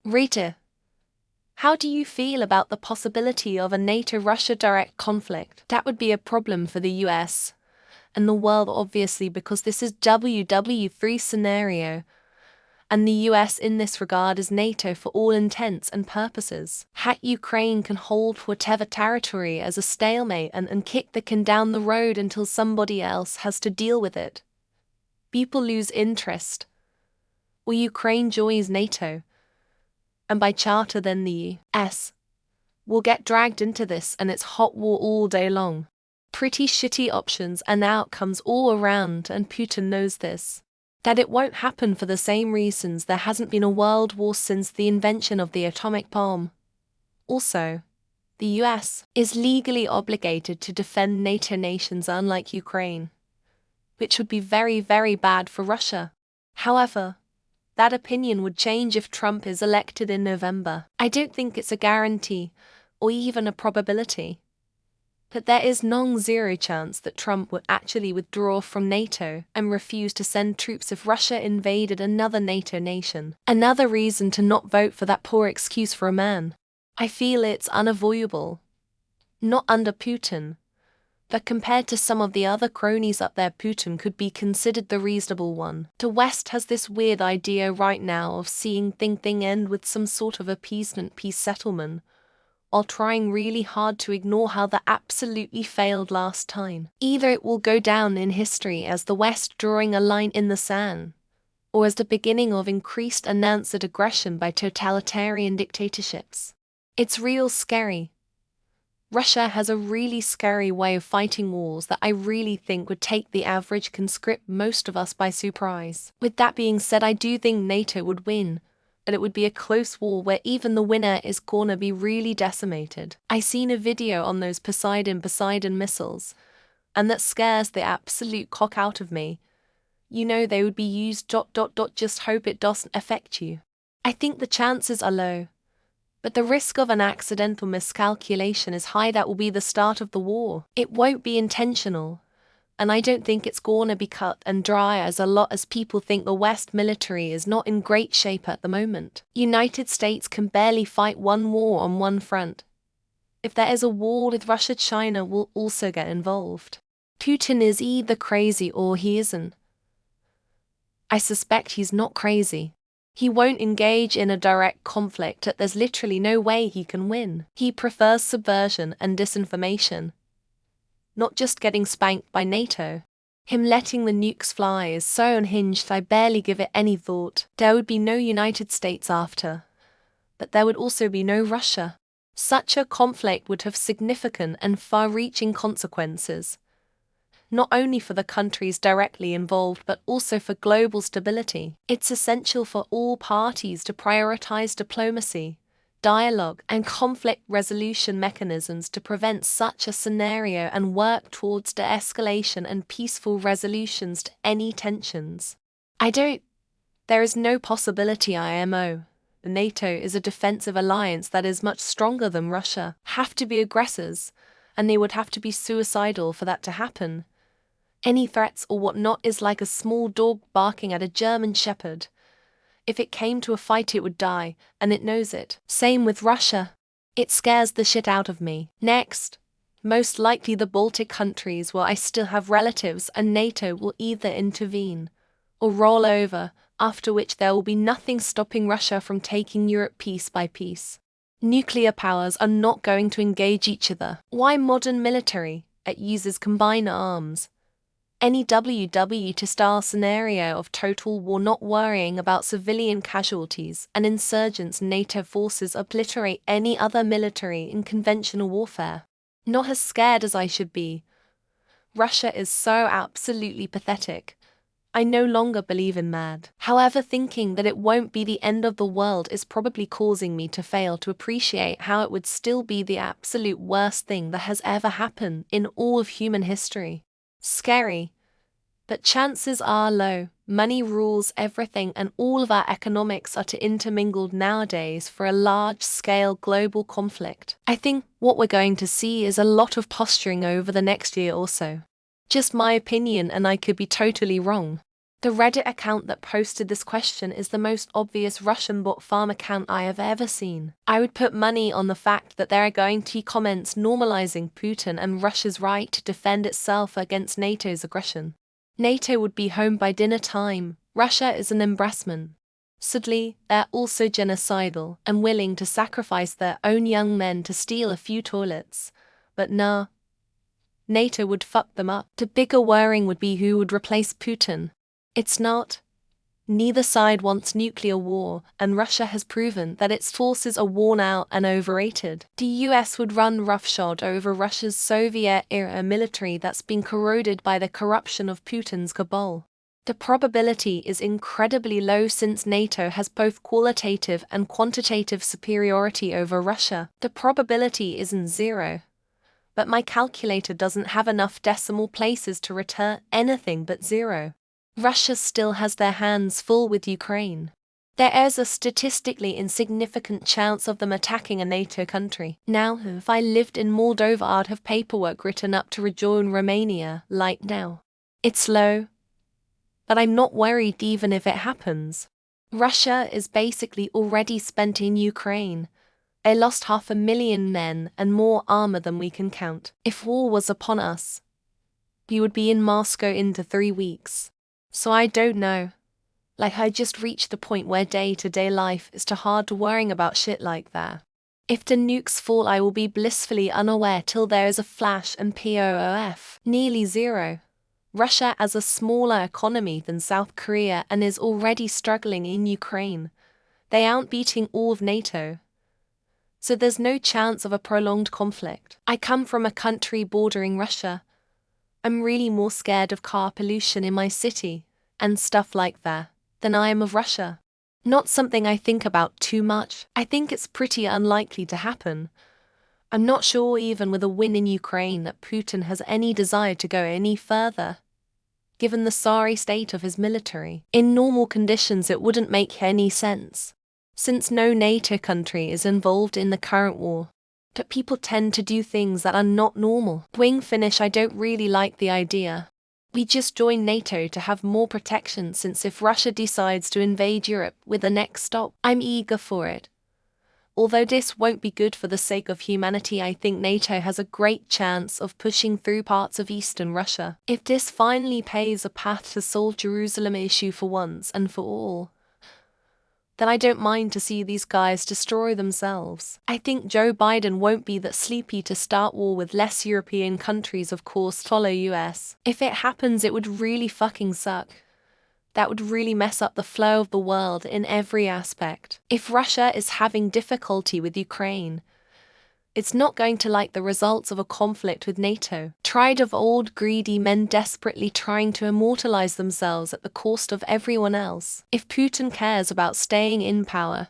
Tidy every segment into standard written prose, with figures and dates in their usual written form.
Rita, how do you feel about the possibility of a NATO-Russia direct conflict? That would be a problem for the US and the world, obviously, because this is WW3 scenario, and the US in this regard is NATO for all intents and purposes. Ukraine can hold whatever territory as a stalemate and kick the can down the road until somebody else has to deal with it. People lose interest, or Ukraine joins NATO, and by charter then the US will get dragged into this, and it's hot war all day long. Pretty shitty options and outcomes all around, and Putin knows this. That it won't happen for the same reasons there hasn't been a world war since the invention of the atomic bomb. Also, the US is legally obligated to defend NATO nations, unlike Ukraine, which would be very, very bad for Russia. However, that opinion would change if Trump is elected in November. I don't think it's a guarantee, or even a probability, but there is non-zero chance that Trump would actually withdraw from NATO and refuse to send troops if Russia invaded another NATO nation. Another reason to not vote for that poor excuse for a man. I feel it's unavoidable. Not under Putin, but compared to some of the other cronies up there, Putin could be considered the reasonable one. The West has this weird idea right now of seeing thing end with some sort of appeasement peace settlement, while trying really hard to ignore how that absolutely failed last time. Either it will go down in history as the West drawing a line in the sand, or as the beginning of increased announced aggression by totalitarian dictatorships. It's real scary. Russia has a really scary way of fighting wars that I really think would take the average conscript most of us by surprise. With that being said, I do think NATO would win, but it would be a close war where even the winner is gonna be really decimated. I seen a video on those Poseidon missiles, and that scares the absolute cock out of me. You know they would be used ... just hope it doesn't affect you. I think the chances are low, but the risk of an accidental miscalculation is high. That will be the start of the war. It won't be intentional, and I don't think it's gonna be cut and dry as a lot as people think. The West military is not in great shape at the moment. United States can barely fight one war on one front. If there is a war with Russia, China will also get involved. Putin is either crazy or he isn't. I suspect he's not crazy. He won't engage in a direct conflict that there's literally no way he can win. He prefers subversion and disinformation, not just getting spanked by NATO. Him letting the nukes fly is so unhinged I barely give it any thought. There would be no United States after, but there would also be no Russia. Such a conflict would have significant and far-reaching consequences, not only for the countries directly involved but also for global stability. It's essential for all parties to prioritize diplomacy, dialogue, and conflict resolution mechanisms to prevent such a scenario and work towards de-escalation and peaceful resolutions to any tensions. There is no possibility IMO. NATO is a defensive alliance that is much stronger than Russia. Have to be aggressors, and they would have to be suicidal for that to happen. Any threats or whatnot is like a small dog barking at a German shepherd. If it came to a fight, it would die, and it knows it. Same with Russia. It scares the shit out of me. Next, most likely the Baltic countries, where I still have relatives, and NATO will either intervene or roll over, after which there will be nothing stopping Russia from taking Europe piece by piece. Nuclear powers are not going to engage each other. Why modern military? It uses combined arms. Any WW2-style scenario of total war, not worrying about civilian casualties, and insurgents. NATO forces obliterate any other military in conventional warfare. Not as scared as I should be. Russia is so absolutely pathetic. I no longer believe in mad. However, thinking that it won't be the end of the world is probably causing me to fail to appreciate how it would still be the absolute worst thing that has ever happened in all of human history. Scary, but chances are low. Money rules everything, and all of our economics are too intermingled nowadays for a large-scale global conflict. I think what we're going to see is a lot of posturing over the next year or so. Just my opinion, and I could be totally wrong. The Reddit account that posted this question is the most obvious Russian bot farm account I have ever seen. I would put money on the fact that there are going to be comments normalizing Putin and Russia's right to defend itself against NATO's aggression. NATO would be home by dinner time. Russia is an embarrassment. Sadly, they're also genocidal and willing to sacrifice their own young men to steal a few toilets. But nah, NATO would fuck them up. The bigger worrying would be who would replace Putin. It's not. Neither side wants nuclear war, and Russia has proven that its forces are worn out and overrated. The US would run roughshod over Russia's Soviet-era military that's been corroded by the corruption of Putin's cabal. The probability is incredibly low since NATO has both qualitative and quantitative superiority over Russia. The probability isn't zero. But my calculator doesn't have enough decimal places to return anything but zero. Russia still has their hands full with Ukraine. There is a statistically insignificant chance of them attacking a NATO country. Now, if I lived in Moldova, I'd have paperwork written up to rejoin Romania, like now. It's low, but I'm not worried even if it happens. Russia is basically already spent in Ukraine. They lost 500,000 men and more armor than we can count. If war was upon us, we would be in Moscow into 3 weeks. So I don't know. Like, I just reached the point where day-to-day life is too hard to worrying about shit like that. If the nukes fall, I will be blissfully unaware till there is a flash and POOF. Nearly zero. Russia has a smaller economy than South Korea and is already struggling in Ukraine. They aren't beating all of NATO. So there's no chance of a prolonged conflict. I come from a country bordering Russia. I'm really more scared of car pollution in my city, and stuff like that, than I am of Russia. Not something I think about too much. I think it's pretty unlikely to happen. I'm not sure even with a win in Ukraine that Putin has any desire to go any further. Given the sorry state of his military, in normal conditions it wouldn't make any sense. Since no NATO country is involved in the current war, that people tend to do things that are not normal. Wing finish, I don't really like the idea. We just joined NATO to have more protection, since if Russia decides to invade Europe with the next stop, I'm eager for it. Although this won't be good for the sake of humanity, I think NATO has a great chance of pushing through parts of eastern Russia. If this finally paves a path to solve Jerusalem issue for once and for all, then I don't mind to see these guys destroy themselves. I think Joe Biden won't be that sleepy to start war with less European countries, of course, follow US. If it happens, it would really fucking suck. That would really mess up the flow of the world in every aspect. If Russia is having difficulty with Ukraine, it's not going to like the results of a conflict with NATO. Tried of old greedy men desperately trying to immortalize themselves at the cost of everyone else. If Putin cares about staying in power,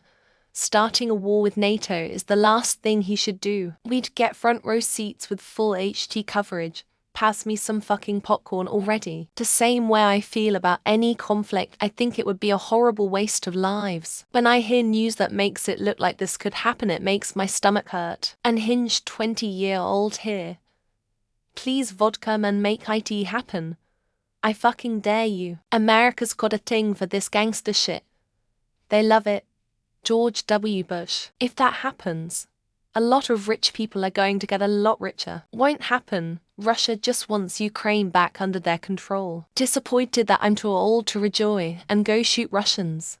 starting a war with NATO is the last thing he should do. We'd get front row seats with full HD coverage. Pass me some fucking popcorn already. The same way I feel about any conflict, I think it would be a horrible waste of lives. When I hear news that makes it look like this could happen, it makes my stomach hurt. Unhinged 20-year-old here. Please vodka man, make IT happen. I fucking dare you. America's got a thing for this gangster shit. They love it. George W. Bush. If that happens, a lot of rich people are going to get a lot richer. Won't happen. Russia just wants Ukraine back under their control. Disappointed that I'm too old to rejoice and go shoot Russians.